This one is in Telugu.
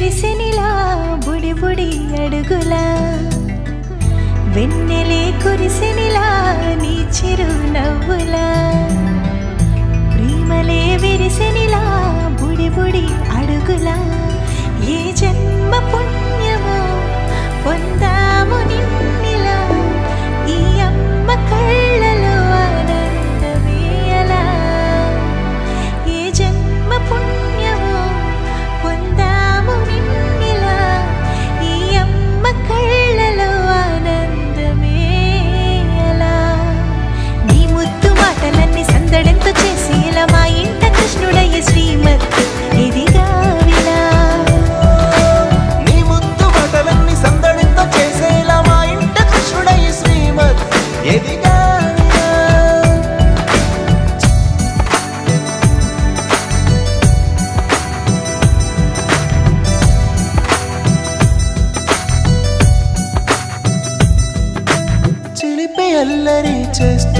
విరిసెనిలా బుడి బుడి అడుగులా వెన్నెలే కురిసెనిలా నీ చిరు నవ్వులా ప్రేమలే విరిసెనిలా బుడి బుడి అడుగులా ఏ జన్మ పుణ్యమో పొందాము నిన్నిలా ఈ అమ్మ కళ్ళలో ఆనందమే అలా ఏ జన్మ పుణ్యమో పొందాము నిన్నిలా ఈ అమ్మ కళ్ళలో ఆనందమే అలా నీ ముద్దు మాటలన్నీ సందడెంతో చేసి ఇలా మా ఇంట కృష్ణుడయ్య శ్రీమతి ఇదిగా విలా నీ ముద్దు మాటలన్నీ సందడెంతో చేసేలా మా ఇంట కృష్ణుడయ్య శ్రీమతి ఎదిగా చిలిపి అల్లరి చేస్తూ